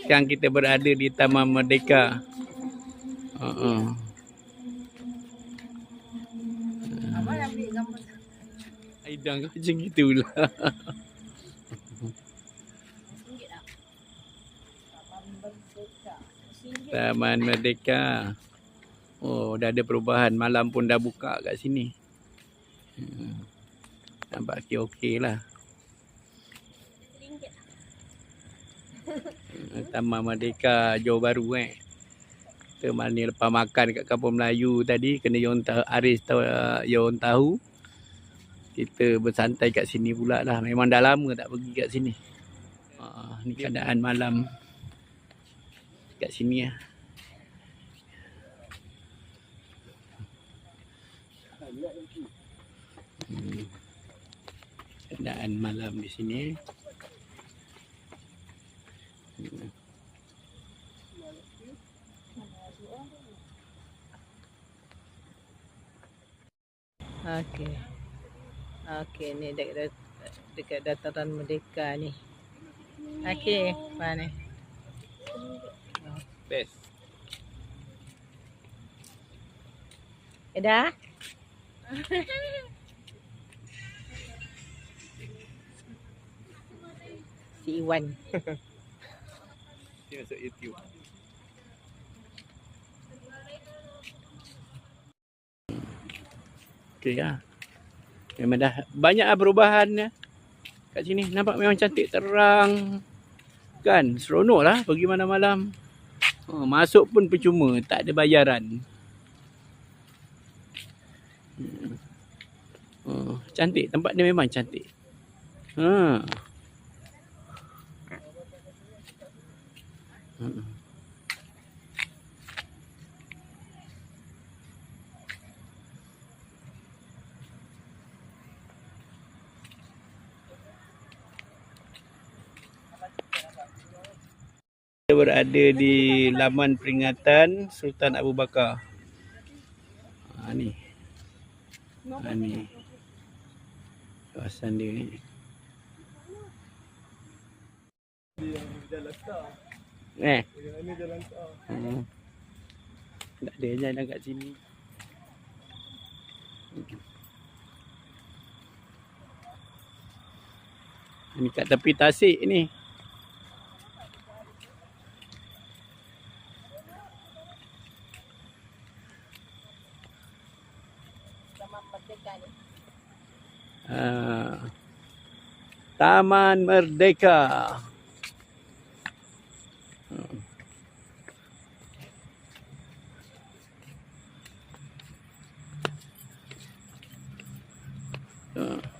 Sekarang kita berada di Taman Merdeka. Aidang macam itulah. Taman Merdeka. Oh, dah ada perubahan. Malam pun dah buka kat sini. Nampak okey lah. Taman Merdeka Johor Bahru Kita mana lepas makan kat Kampung Melayu tadi, kena Aris Yon tahu. Kita bersantai kat sini pula lah. Memang dah lama tak pergi kat sini. Ni keadaan malam kat sini lah. Keadaan malam di sini. Okey, ni dekat dataran Merdeka ni. Okey, mana? Best. Dah? Si Iwan. Dia masuk YouTube. Okey lah. Memang dah banyak perubahan kat sini. Nampak memang cantik, terang. Kan? Seronok lah pergi malam-malam. Masuk pun percuma. Tak ada bayaran. Cantik. Tempat dia memang cantik. Kita berada di laman peringatan Sultan Abu Bakar. Ni. Ni. Kawasan dia ni. Ini jalan tak. Tak ada jalan kat sini. Ni kat tepi tasik ni. Taman Merdeka.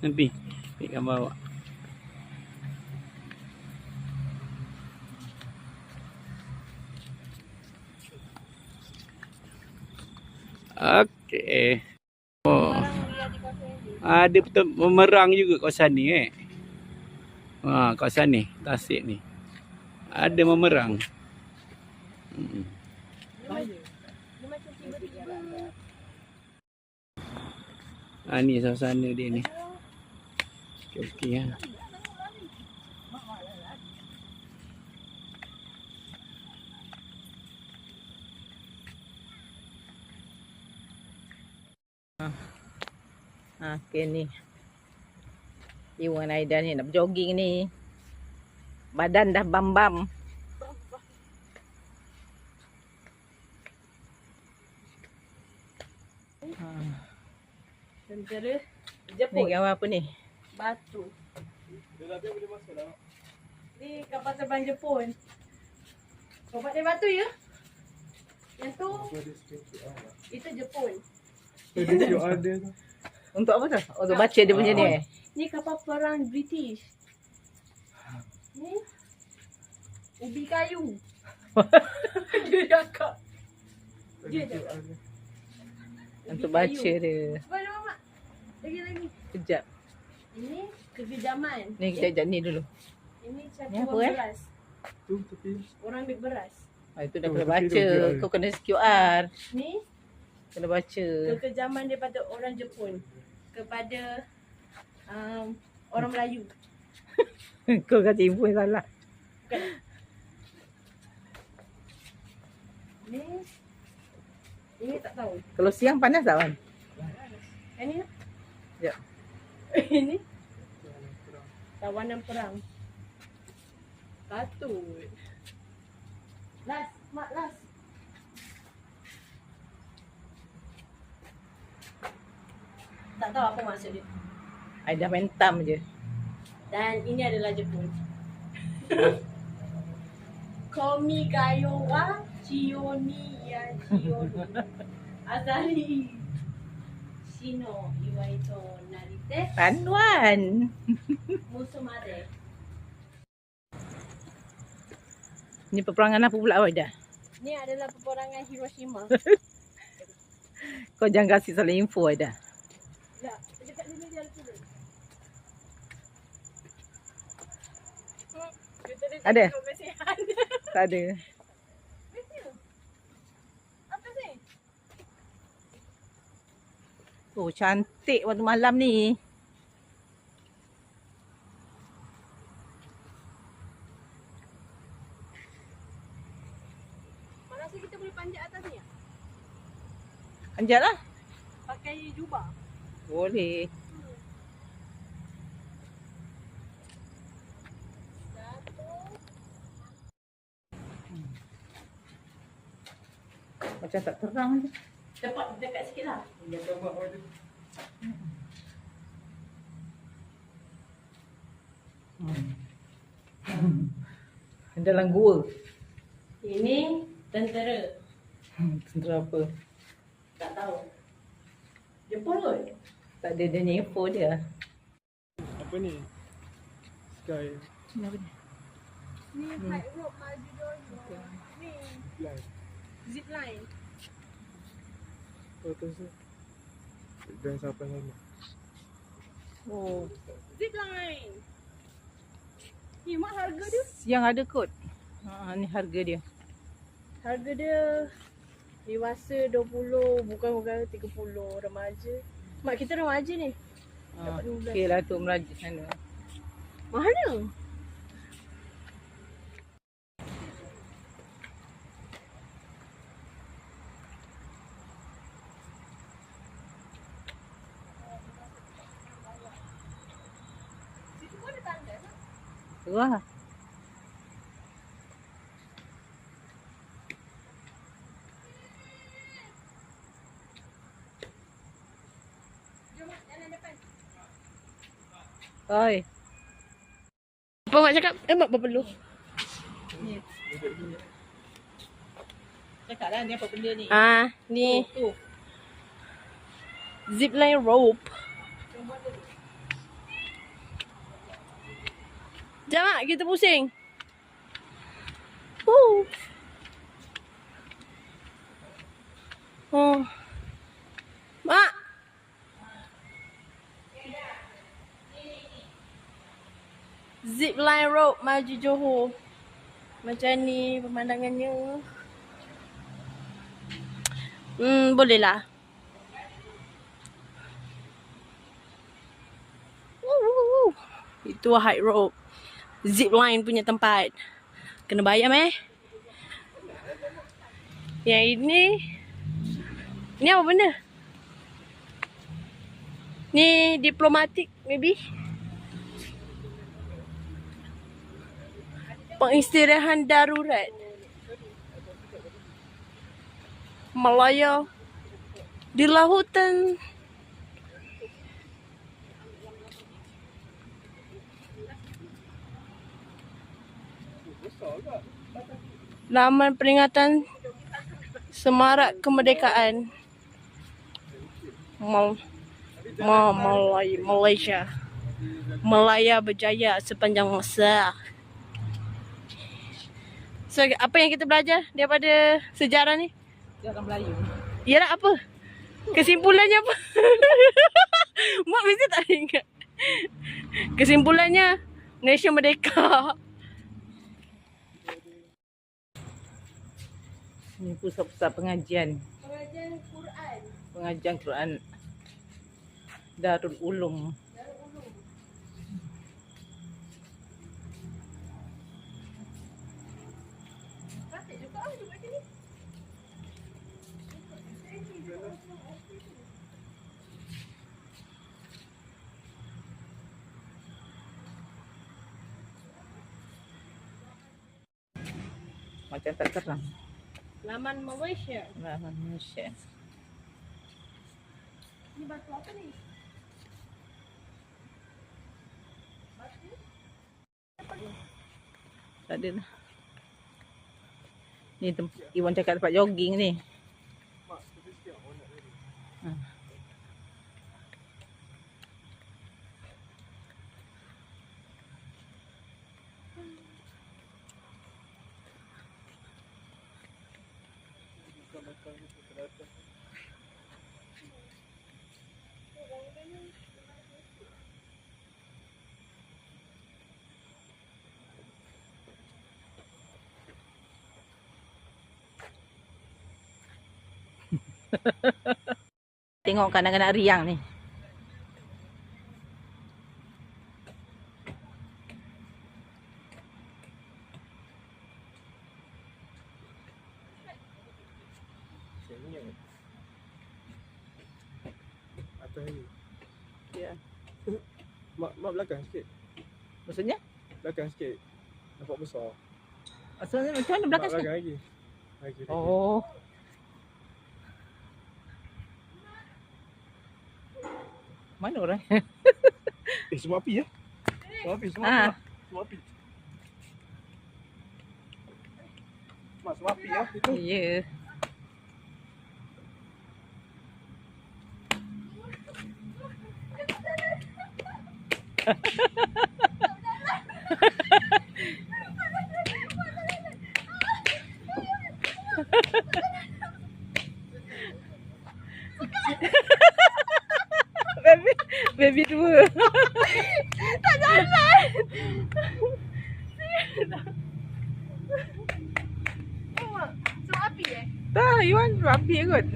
Nanti ni gambar awak. Okey. Ada betul memerang juga kawasan ni kawasan ni, tasik ni. Ada memerang. Ni suasana dia ni. Okey lah. Okey ni. Iwan Aidan ni nak jogging ni. Badan dah bam-bam. Tentera Ni Jepun. gambar apa ni? Batu. Ni kapal terbang Jepun. Kau buat dia batu ya? Yang tu itu Jepun. Untuk apa tu? Untuk baca dia punya ni. Ni kapal perang British. Ni ubi kayu. Dia cakap. Dia cakap. Untuk baca dia. Cuba ada Mak. Lagi. Kejap. Ini kekejaman. Ni kejap ni dulu. Ini Ni cakupan apa, beras. Orang ambil beras. Itu dah kena baca. Kau kena QR. Ni Kena baca. kekejaman daripada orang Jepun kepada orang Melayu. Kau kasi info yang salah. Ini tak tahu. Kalau siang panas tak, Wan? Ini lah. Ya. Ini tawanan perang. Patut. Last, mak last. Tak tahu apa maksud dia. I dah main tam je. Dan ini adalah Jepun. Komi gayo wa chioni ya chioni. Azari. Shino iwai to narite Wan. musumare. Ni peperangan apa pula, Wan? Ini adalah peperangan Hiroshima. Kau jangan kasih salah info, Wan. Ya, dekat sini dia ada. Ada? Tak ada. Apa sih? Oh, cantik waktu malam ni. Mana sih kita boleh panjat atas ni? Anjat lah. Pakai jubah. Boleh. Macam tak terang je. Dapat dekat sikit lah. Dalam gua. Ini tentera. Tentera apa? Tak tahu. Jepun kot. Tak ada dia ni info dia. Apa ni? Sky Ni apa ni? Ni high rope maju dulu. Ni line. zip line. Oh tu tu. Dan siapa sana? Oh, Zip line. Ni mak harga dia. yang ada kot. Ni harga dia. Harga dia dewasa 20, bukan 30 remaja. Mak kita remaja ni. Dapat 12. Okey lah tu Melayu sana. Mahal. Wah. Oi. Apa mak cakap? Mak apa perlu? Cakap lah ni apa benda ni? Ni Tu. zip line rope. Jom mak, kita pusing. Oh. Mak. Zip line rope maju Johor. Macam ni pemandangannya. Boleh lah. Itu high rope. Zip line punya tempat. Kena bayar Yang ini. Ni apa benda? Ni diplomatik maybe. Pengistirahan darurat. Malaya di lautan. Laman peringatan Semarak Kemerdekaan Malaysia. Malaya berjaya sepanjang masa. So, apa yang kita belajar daripada sejarah ni? Sejarah Melayu. Yalah apa? Kesimpulannya apa? Mak mesti tak ingat. Kesimpulannya Malaysia merdeka. Ni pusat-pusat pengajian. Pengajian Quran. Pengajian Quran. Darul Ulum. Macam tak terang. Laman Malaysia. Laman Malaysia. Ni batu apa ni? Tak ada lah. Ni Iwan cakap tempat jogging ni. Mak, kita sikit awak nak tadi. Tengok kanak-kanak riang ni. Senyum. Atas ni. Ya. Mak belakang sikit. Maksudnya? Belakang sikit. Nampak besar. Maksudnya macam mana Mak belakang sini? belakang lagi. Lagi. Oh. Mana orang? Semua api ya? Semua api, semua Ah. api. Semua api. Mak, semua api ya. Itu. Ya. Baby dua. Tak jalan. Oh, mak. Semua api Tak, Iwan rapi kot.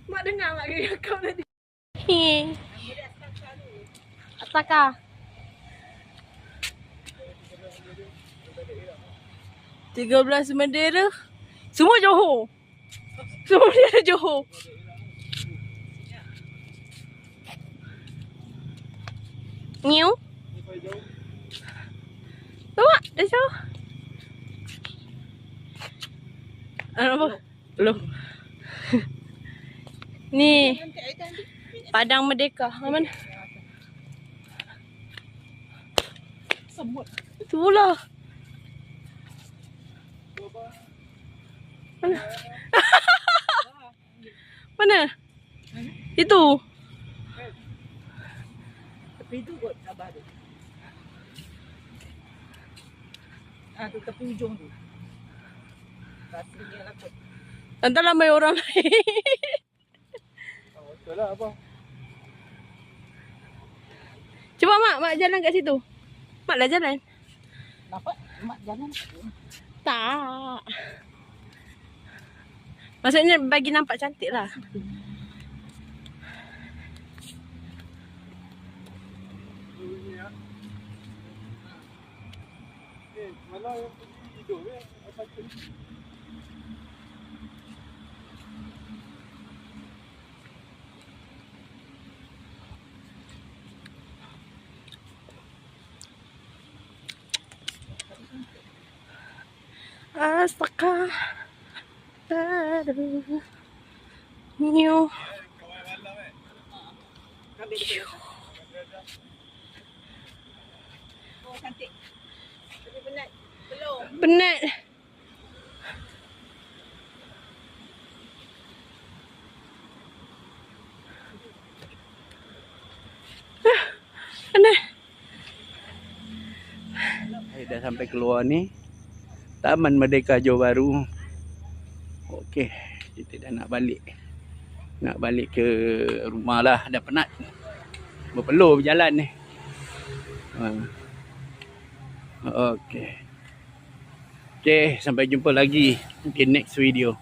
Mak dengar mak kira kau tadi. Astaka. 13 bendera. Semua Johor. Semua dia ada Johor. Niu. Tengok, dah jauh. Apa? Loh. Ni. Padang Merdeka. Mana? Semut. Itulah. Mana? Mana? Itu. Tepi tu kot abah tu. Tu tepi ujung tu. Rasanya lah kot. Nanti ramai orang lain. Betul lah apa? Cuba mak jalan kat situ. Mak lah jalan. Nampak? Mak jalan. Tak. Maksudnya bagi nampak cantik lah. Mana yang pergi hidup asal tu. Astaka. Aduh. New. Oh, cantik. Tapi penat. Belum. Penat. Penat. Dah sampai keluar ni. Taman Merdeka Johor Bahru. Okey, kita dah nak balik. Nak balik ke rumah lah. Dah penat. Berpeluh berjalan ni. Okey. Okey, sampai jumpa lagi. Mungkin next video.